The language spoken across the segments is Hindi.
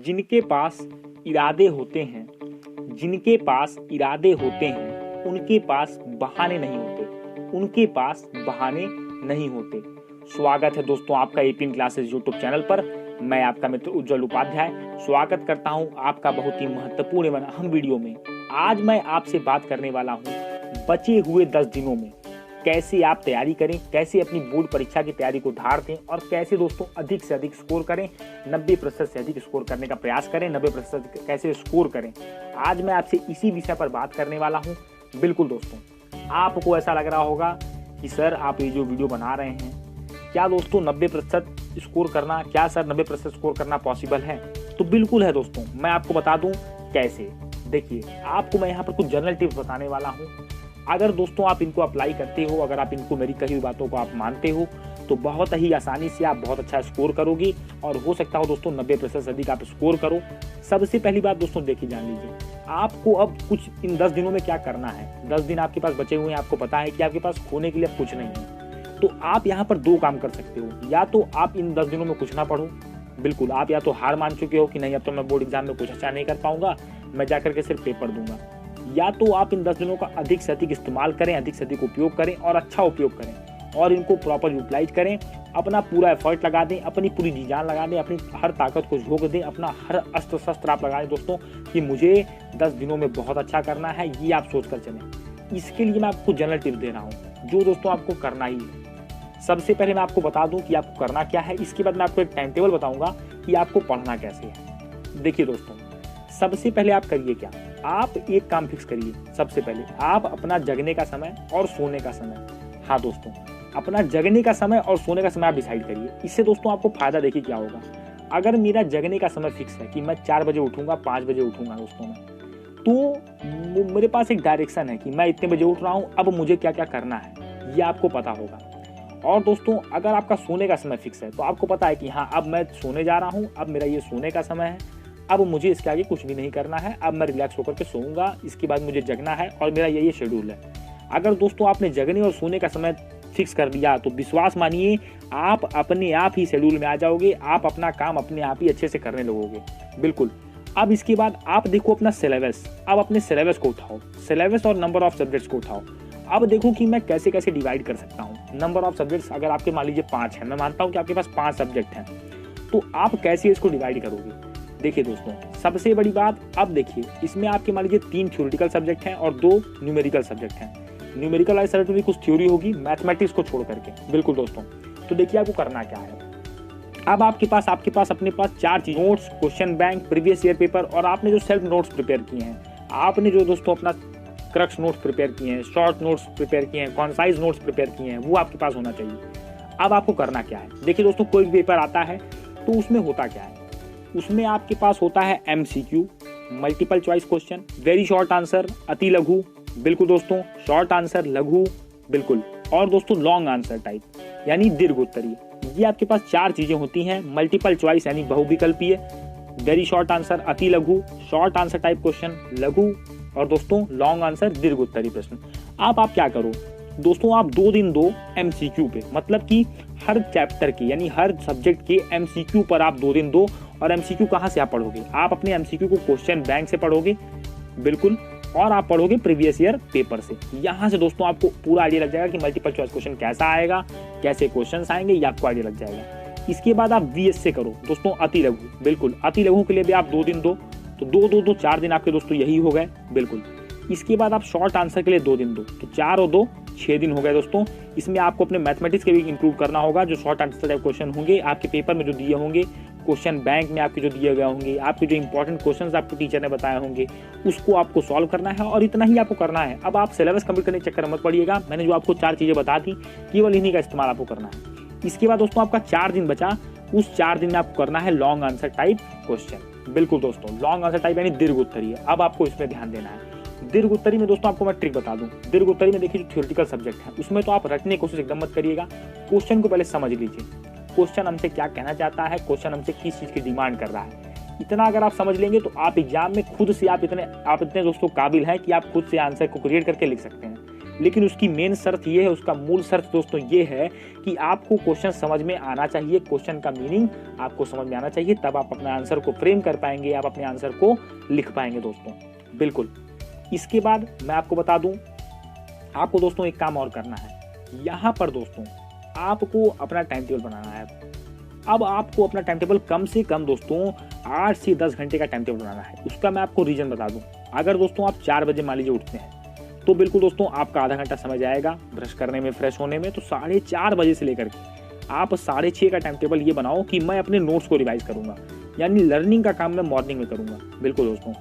जिनके पास इरादे होते हैं, जिनके पास इरादे होते हैं, उनके पास बहाने नहीं होते, उनके पास बहाने नहीं होते। स्वागत है दोस्तों आपका एपीएन क्लासेस यूट्यूब चैनल पर। मैं आपका मित्र उज्जवल उपाध्याय स्वागत करता हूं आपका बहुत ही महत्वपूर्ण एवं अहम वीडियो में। आज मैं आपसे बात करने वाला हूं बचे हुए 10 दिनों में कैसे आप तैयारी करें, कैसे अपनी बोर्ड परीक्षा की तैयारी को धार दें और कैसे दोस्तों अधिक से अधिक स्कोर करें, 90% से अधिक स्कोर करने का प्रयास करें, 90% कैसे स्कोर करें। आज मैं आपसे इसी विषय पर बात करने वाला हूं। बिल्कुल दोस्तों, आपको ऐसा लग रहा होगा कि सर आप ये जो वीडियो बना रहे हैं, क्या दोस्तों 90% स्कोर करना, क्या सर 90% स्कोर करना पॉसिबल है? तो बिल्कुल है दोस्तों, मैं आपको बता दूं कैसे। देखिए, आपको मैं यहाँ पर कुछ जनरल टिप्स बताने वाला हूँ। अगर दोस्तों आप इनको अप्लाई करते हो, अगर आप इनको मेरी कही हुई बातों को आप मानते हो, तो बहुत ही आसानी से आप बहुत अच्छा स्कोर करोगे और हो सकता हो दोस्तों 90% से अधिक आप स्कोर करो। सबसे पहली बात दोस्तों देखिए, जान लीजिए आपको अब कुछ इन 10 दिनों में क्या करना है। 10 दिन आपके पास बचे हुए हैं, आपको पता है कि आपके पास खोने के लिए अब कुछ नहीं है। तो आप यहाँ पर 2 काम कर सकते हो। या तो आप इन 10 दिनों में कुछ ना पढ़ो, बिल्कुल आप या तो हार मान चुके हो कि नहीं अब तो मैं बोर्ड एग्जाम में कुछ अच्छा नहीं कर पाऊंगा, मैं जाकर के सिर्फ पेपर दूंगा। या तो आप इन 10 दिनों का अधिक से अधिक इस्तेमाल करें, अधिक से अधिक उपयोग करें और अच्छा उपयोग करें और इनको प्रॉपर यूटिलाइज करें। अपना पूरा एफर्ट लगा दें, अपनी पूरी जी जान लगा दें, अपनी हर ताकत को झोंक दें, अपना हर अस्त्र शस्त्र आप लगाएं दोस्तों कि मुझे 10 दिनों में बहुत अच्छा करना है। ये आप सोच कर चलें। इसके लिए मैं आपको जनरल टिप दे रहा हूँ जो दोस्तों आपको करना ही है। सबसे पहले मैं आपको बता दूं कि आपको करना क्या है, इसके बाद मैं आपको एक टाइम टेबल बताऊंगा कि आपको पढ़ना कैसे है। देखिए दोस्तों, सबसे पहले आप करिए क्या, आप एक काम फिक्स करिए। सबसे पहले आप अपना जगने का समय और सोने का समय, हाँ दोस्तों, अपना जगने का समय और सोने का समय आप डिसाइड करिए। इससे दोस्तों आपको फायदा देखिए क्या होगा। अगर मेरा जगने का समय फिक्स है कि मैं 4 बजे उठूंगा, 5 बजे उठूंगा दोस्तों में, तो मेरे पास एक डायरेक्शन है कि मैं इतने बजे उठ रहा हूं, अब मुझे क्या क्या करना है ये आपको पता होगा। और दोस्तों अगर आपका सोने का समय फिक्स है तो आपको पता है कि हाँ अब मैं सोने जा रहा हूँ, अब मेरा ये सोने का समय है, अब मुझे इसके आगे कुछ भी नहीं करना है, अब मैं रिलैक्स होकर के सोऊंगा, इसके बाद मुझे जगना है और मेरा ये शेड्यूल है। अगर दोस्तों आपने जगने और सोने का समय फिक्स कर दिया तो विश्वास मानिए आप अपने आप ही शेड्यूल में आ जाओगे, आप अपना काम अपने आप ही अच्छे से करने लगोगे। बिल्कुल। अब इसके बाद आप देखो अपना सिलेबस, अब अपने सिलेबस को उठाओ, सिलेबस और नंबर ऑफ सब्जेक्ट्स को उठाओ। अब देखो कि मैं कैसे कैसे डिवाइड कर सकता हूँ। नंबर ऑफ सब्जेक्ट्स अगर आपके मान लीजिए 5 है, मैं मानता हूँ कि आपके पास 5 सब्जेक्ट हैं, तो आप कैसे इसको डिवाइड करोगे। देखिए दोस्तों, सबसे बड़ी बात अब देखिए, इसमें आपके मान लीजिए 3 थ्योरेटिकल सब्जेक्ट हैं और 2 न्यूमेरिकल सब्जेक्ट हैं। न्यूमेरिकल वाले सब्जेक्ट में कुछ थ्योरी होगी, मैथमेटिक्स को छोड़ करके। बिल्कुल दोस्तों, तो देखिए आपको करना क्या है। अब आपके पास अपने पास 4 चीज, notes, question bank, previous year paper और आपने जो सेल्फ नोट्स प्रिपेयर किए हैं, आपने जो दोस्तों अपना क्रक्स नोट्स प्रिपेयर किए हैं, शॉर्ट नोट्स प्रिपेयर किए हैं, कॉन्साइज नोट्स प्रिपेयर किए हैं, वो आपके पास होना चाहिए। अब आपको करना क्या है, देखिए दोस्तों, कोई भी पेपर आता है तो उसमें होता क्या है, उसमें आपके पास होता है MCQ, multiple choice question, very short answer, अति लघु, बिल्कुल दोस्तों, शॉर्ट आंसर, लघु, बिल्कुल, और दोस्तों लॉन्ग आंसर टाइप यानी दीर्घ उत्तरीय। ये आपके पास 4 चीजें होती हैं। मल्टीपल चॉइस यानी बहुविकल्पीय, वेरी शॉर्ट आंसर अति लघु, शॉर्ट आंसर टाइप क्वेश्चन लघु, और दोस्तों लॉन्ग आंसर दीर्घ उत्तरीय प्रश्न। आप क्या करो दोस्तों, आप 2 दिन दो MCQ पे, मतलब कि हर चैप्टर की यानी हर सब्जेक्ट के MCQ पर आप 2 दिन दो। और MCQ कहाँ से आप पढ़ोगे, आप अपने MCQ को क्वेश्चन बैंक से पढ़ोगे, बिल्कुल, और आप पढ़ोगे प्रीवियस ईयर पेपर से। यहाँ से दोस्तों आपको पूरा आइडिया लग जाएगा कि मल्टीपल चॉइस क्वेश्चन कैसा आएगा, कैसे क्वेश्चन आएंगे, ये आपको आइडिया लग जाएगा। इसके बाद आप VS से करो दोस्तों अति लघु, बिल्कुल, अति लघु के लिए भी आप 2 दिन दो, तो 2 4 दिन आपके दोस्तों यही हो गए, बिल्कुल। इसके बाद आप शॉर्ट आंसर के लिए 2 दिन दो, तो 4 और 2 6 दिन हो गए दोस्तों। इसमें आपको अपने मैथमेटिक्स के भी इंक्लूड करना होगा, जो शॉर्ट आंसर टाइप क्वेश्चन होंगे आपके पेपर में जो दिए होंगे, क्वेश्चन बैंक में आपके जो दिए गए होंगे, आपके जो इंपॉर्टेंट क्वेश्चंस आपको टीचर ने बताए होंगे, उसको आपको सॉल्व करना है और इतना ही आपको करना है। अब आप सिलेबस कंप्लीट करने के चक्कर मत पड़िएगा, मैंने जो आपको 4 चीजें बता दी, केवल इन्हीं का इस्तेमाल आपको करना है। इसके बाद दोस्तों आपका 4 दिन बचा, उस 4 दिन में आपको करना है लॉन्ग आंसर टाइप क्वेश्चन, बिल्कुल दोस्तों, लॉन्ग आंसर टाइप यानी दीर्घ उत्तरीय। अब आपको इसमें ध्यान देना है। दीर्घ उत्तरी में दोस्तों आपको मैं ट्रिक बता दूं, दीर्घ उत्तरी में देखिए जो थ्योरेटिकल सब्जेक्ट है उसमें तो आप रटने की कोशिश एकदम मत करिएगा, क्वेश्चन को पहले समझ लीजिए, क्वेश्चन हमसे क्या कहना चाहता है, क्वेश्चन हमसे किस चीज की डिमांड कर रहा है। इतना अगर आप समझ लेंगे तो आप एग्जाम में खुद से आप इतने दोस्तों काबिल हैं कि आप खुद से आंसर को क्रिएट करके लिख सकते हैं। लेकिन उसकी मेन शर्त ये है, उसका मूल शर्त दोस्तों ये है कि आपको क्वेश्चन समझ में आना चाहिए, क्वेश्चन का मीनिंग आपको समझ में आना चाहिए, तब आप अपने आंसर को फ्रेम कर पाएंगे, आप अपने आंसर को लिख पाएंगे दोस्तों। बिल्कुल। इसके बाद मैं आपको बता दूं, आपको दोस्तों एक काम और करना है। यहाँ पर दोस्तों आपको अपना टाइम टेबल बनाना है। अब आपको अपना टाइम टेबल कम से कम दोस्तों 8 से 10 घंटे का टाइम टेबल बनाना है। उसका मैं आपको रीजन बता दूं। अगर दोस्तों आप 4 बजे मान लीजिए उठते हैं तो बिल्कुल दोस्तों आपका आधा घंटा समय जाएगा ब्रश करने में, फ्रेश होने में। तो 4:30 बजे से लेकर के आप 6:30 का टाइम टेबल ये बनाओ कि मैं अपने नोट्स को रिवाइज करूंगा, यानी लर्निंग का काम मैं मॉर्निंग में करूंगा। बिल्कुल दोस्तों,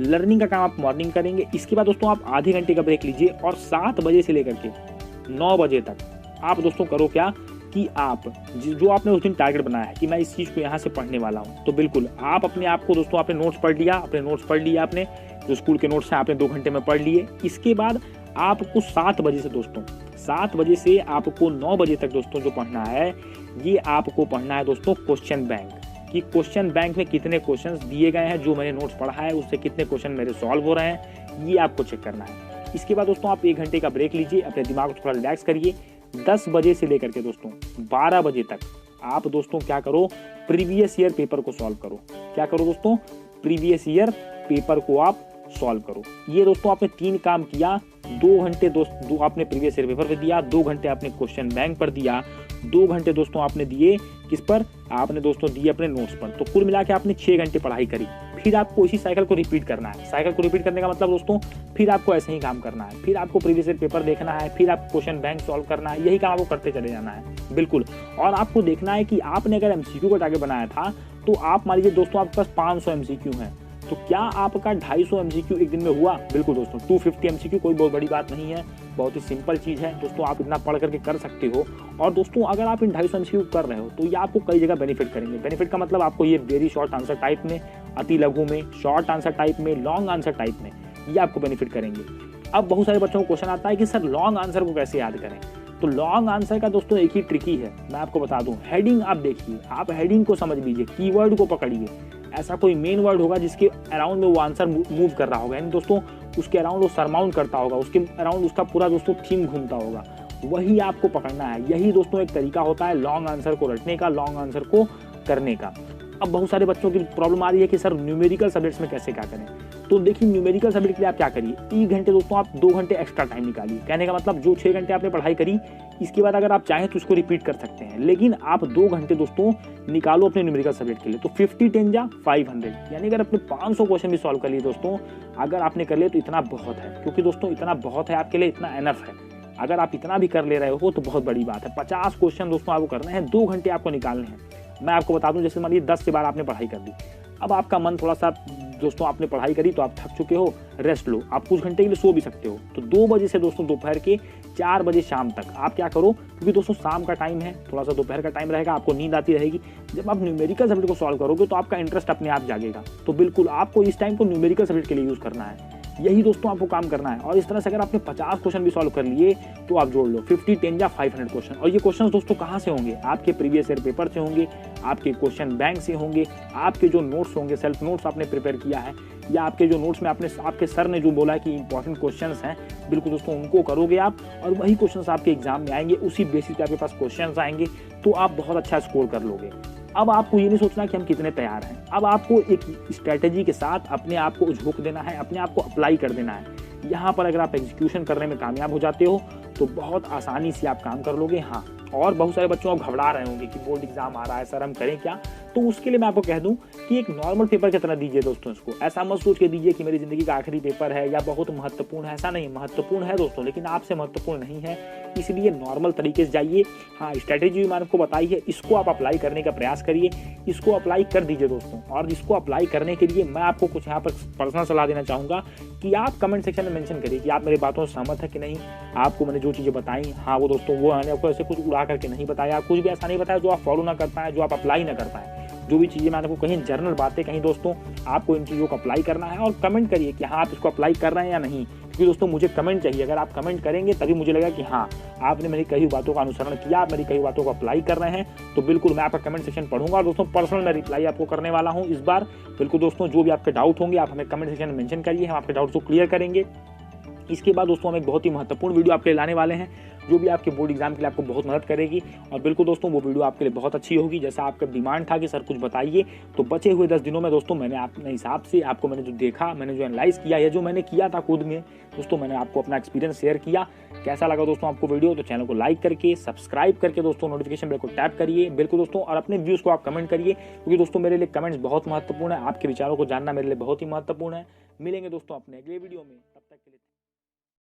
लर्निंग का काम आप मॉर्निंग करेंगे। इसके बाद दोस्तों आप आधे घंटे का ब्रेक लीजिए और 7 बजे से लेकर के 9 बजे तक आप दोस्तों करो क्या कि आप जो आपने उस दिन टारगेट बनाया है कि मैं इस चीज़ को यहाँ से पढ़ने वाला हूँ, तो बिल्कुल आप अपने आप को दोस्तों आपने नोट्स पढ़ लिया, आपने जो स्कूल के नोट्स हैं आपने 2 घंटे में पढ़ लिए। इसके बाद आपको 7 बजे से दोस्तों 7 बजे से आपको 9 बजे तक दोस्तों जो पढ़ना है, ये आपको पढ़ना है दोस्तों क्वेश्चन बैंक, कि क्वेश्चन बैंक में कितने क्वेश्चंस दिए गए हैं, जो मैंने नोट्स पढ़ा है उससे कितने क्वेश्चन मेरे सॉल्व हो रहे हैं, ये आपको चेक करना है। इसके बाद दोस्तों आप 1 घंटे का ब्रेक लीजिए, अपने दिमाग को थोड़ा रिलैक्स करिए। 10 बजे से लेकर के दोस्तों 12 बजे तक आप दोस्तों क्या करो, प्रीवियस ईयर पेपर को सॉल्व करो। क्या करो दोस्तों, प्रीवियस ईयर पेपर को आप सॉल्व करो। ये दोस्तों आपने 3 काम किया। 2 घंटे दो आपने प्रीवियस ईयर पेपर पे दिया, 2 घंटे आपने क्वेश्चन बैंक पर दिया, 2 घंटे दोस्तों आपने दिए किस पर, आपने दोस्तों दिए अपने नोट्स पर। तो कुल मिला के आपने 6 घंटे पढ़ाई करी। फिर आपको इसी साइकिल को रिपीट करना है। साइकिल को रिपीट करने का मतलब दोस्तों फिर आपको ऐसे ही काम करना है, फिर आपको प्रीवियस ईयर पेपर देखना है, फिर आपको क्वेश्चन बैंक सॉल्व करना है, यही काम आपको करते चले जाना है। बिल्कुल। और आपको देखना है कि आपने अगर एमसीक्यू का टारगेट बनाया था तो आप मान लीजिए दोस्तों आपके पास 500 एमसीक्यू हैं, तो क्या आपका 250 एमसीक्यू एक दिन में हुआ? बिल्कुल दोस्तों। 250 एमसीक्यू कोई बहुत बड़ी बात नहीं है, बहुत ही सिंपल चीज़ है दोस्तों, आप इतना पढ़ करके कर सकते हो। और दोस्तों अगर आप इन 250 एमसीक्यू कर रहे हो तो ये आपको कई जगह बेनिफिट करेंगे। बेनिफिट का मतलब आपको ये वेरी शॉर्ट आंसर टाइप में, अति लघु में, शॉर्ट आंसर टाइप में, लॉन्ग आंसर टाइप में, ये आपको बेनिफिट करेंगे। अब बहुत सारे बच्चों को क्वेश्चन आता है कि सर लॉन्ग आंसर को कैसे याद करें? तो लॉन्ग आंसर का दोस्तों एक ही ट्रिक ही है, मैं आपको बता दूं। हेडिंग आप देखिए, आप हेडिंग को समझ लीजिए, कीवर्ड को पकड़िए। ऐसा कोई मेन वर्ड होगा जिसके अराउंड में वो आंसर मूव कर रहा होगा, यानी दोस्तों उसके अराउंड वो सरमाउंड करता होगा, उसके अराउंड उसका पूरा दोस्तों थीम घूमता होगा, वही आपको पकड़ना है। यही दोस्तों एक तरीका होता है लॉन्ग आंसर को रटने का, लॉन्ग आंसर को करने का। अब बहुत सारे बच्चों की प्रॉब्लम आ रही है कि सर न्यूमेरिकल सब्जेक्ट्स में कैसे क्या करें? तो देखिए न्यूमेरिकल सब्जेक्ट के लिए आप क्या करिए, 1 घंटे दोस्तों आप 2 घंटे एक्स्ट्रा टाइम निकालिए। कहने का मतलब जो 6 घंटे आपने पढ़ाई करी, इसके बाद अगर आप चाहें तो उसको रिपीट कर सकते हैं, लेकिन आप 2 घंटे दोस्तों निकालो अपने न्यूमेरिकल सब्जेक्ट के लिए। तो 50 10 जा 500, यानी अगर अपने 500 क्वेश्चन भी सॉल्व कर लिए दोस्तों, अगर आपने कर लिए तो इतना बहुत है, क्योंकि दोस्तों इतना बहुत है आपके लिए, इतना एनफ है। अगर आप इतना भी कर ले रहे हो तो बहुत बड़ी बात है। 50 क्वेश्चन दोस्तों आपको करने हैं, 2 घंटे आपको निकालने हैं। मैं आपको बता दूं, जैसे मान लीजिए 10 से 12 आपने पढ़ाई कर दी, अब आपका मन थोड़ा सा दोस्तों आपने पढ़ाई करी तो आप थक चुके हो, रेस्ट लो, आप कुछ घंटे के लिए सो भी सकते हो। तो 2 बजे से दोस्तों दोपहर के 4 बजे शाम तक आप क्या करो, क्योंकि दोस्तों शाम का टाइम है, थोड़ा सा दोपहर का टाइम रहेगा, आपको नींद आती रहेगी। जब आप न्यूमेरिकल सब्जेक्ट को सॉल्व करोगे तो आपका इंटरेस्ट अपने आप जागेगा। तो बिल्कुल आपको इस टाइम को न्यूमेरिकल सब्जेक्ट के लिए यूज़ करना है, यही दोस्तों आपको काम करना है। और इस तरह से अगर आपने 50 क्वेश्चन भी सॉल्व कर लिए तो आप जोड़ लो 50 10 या 500 क्वेश्चन। और ये क्वेश्चन दोस्तों कहाँ से होंगे? आपके प्रीवियस ईयर पेपर से होंगे, आपके क्वेश्चन बैंक से होंगे, आपके जो नोट्स होंगे, सेल्फ नोट्स आपने प्रिपेयर किया है, या आपके जो नोट्स में आपके सर ने जो बोला है कि इंपॉर्टेंट क्वेश्चंस हैं, बिल्कुल दोस्तों उनको करोगे आप, और वही क्वेश्चंस आपके एग्जाम में आएंगे, उसी बेसिस पे आपके पास क्वेश्चंस आएंगे, तो आप बहुत अच्छा स्कोर कर लोगे। अब आपको ये नहीं सोचना कि हम कितने तैयार हैं, अब आपको एक स्ट्रेटेजी के साथ अपने आप को झोंक देना है, अपने आप को अप्लाई कर देना है। यहाँ पर अगर आप एग्जीक्यूशन करने में कामयाब हो जाते हो तो बहुत आसानी से आप काम कर लोगे। हाँ, और बहुत सारे बच्चों को घबरा रहे होंगे कि बोर्ड एग्जाम आ रहा है, सर हम करें क्या? तो उसके लिए मैं आपको कह दूं कि एक नॉर्मल पेपर की तरह दीजिए दोस्तों इसको। ऐसा मत सोच के दीजिए कि मेरी जिंदगी का आखिरी पेपर है या बहुत महत्वपूर्ण है, ऐसा नहीं। महत्वपूर्ण है दोस्तों, लेकिन आपसे महत्वपूर्ण नहीं है, इसलिए नॉर्मल तरीके से जाइए। हाँ, स्ट्रैटेजी मैंने आपको बताई है, इसको आप अप्लाई करने का प्रयास करिए, इसको अप्लाई कर दीजिए दोस्तों। और इसको अप्लाई करने के लिए मैं आपको कुछ यहाँ पर पर्सनल सलाह देना चाहूँगा कि आप कमेंट सेक्शन में मेंशन करिए कि आप मेरी बातों से सहमत है कि नहीं, आपको मैंने जो चीज़ें बताई, हाँ वो दोस्तों वो मैंने आपको ऐसे कुछ उड़ा करके नहीं बताया, कुछ भी ऐसा नहीं बताया जो आप फॉलो ना कर पाएँ, जो आप अप्लाई ना कर पाएँ। जो भी चीज़ें मैंने आपको कहीं जनरल बातें कहीं दोस्तों, आपको इन चीज़ों को अप्लाई करना है। और कमेंट करिए कि हाँ आप इसको अप्लाई कर रहे हैं या नहीं, क्योंकि दोस्तों मुझे कमेंट चाहिए। अगर आप कमेंट करेंगे तभी मुझे लगेगा कि हाँ आपने मेरी कई बातों का अनुसरण किया, आप मेरी कई बातों को अप्लाई कर रहे हैं। तो बिल्कुल मैं आपका कमेंट सेक्शन पढ़ूंगा और दोस्तों पर्सनल मैं रिप्लाई आपको करने वाला हूँ इस बार। बिल्कुल दोस्तों, जो भी आपके डाउट होंगे आप हमें कमेंट सेक्शन में मेंशन करिए, हम आपके डाउट को क्लियर करेंगे। इसके बाद दोस्तों हम एक बहुत ही महत्वपूर्ण वीडियो आपके लिए लाने वाले हैं जो भी आपके बोर्ड एग्जाम के लिए आपको बहुत मदद करेगी। और बिल्कुल दोस्तों वो वीडियो आपके लिए बहुत अच्छी होगी। जैसा आपका डिमांड था कि सर कुछ बताइए, तो बचे हुए 10 दिनों में दोस्तों मैंने अपने हिसाब से आपको मैंने जो देखा, मैंने जो एनालाइज किया या जो मैंने किया था खुद में दोस्तों, मैंने आपको अपना एक्सपीरियंस शेयर किया। कैसा लगा दोस्तों आपको वीडियो, तो चैनल को लाइक करके सब्सक्राइब करके दोस्तों नोटिफिकेशन बेल को टैप करिए बिल्कुल दोस्तों, और अपने व्यूज को आप कमेंट करिए, क्योंकि दोस्तों मेरे लिए कमेंट्स बहुत महत्वपूर्ण है। आपके विचारों को जानना मेरे लिए बहुत ही महत्वपूर्ण है। मिलेंगे दोस्तों अपने अगले वीडियो में।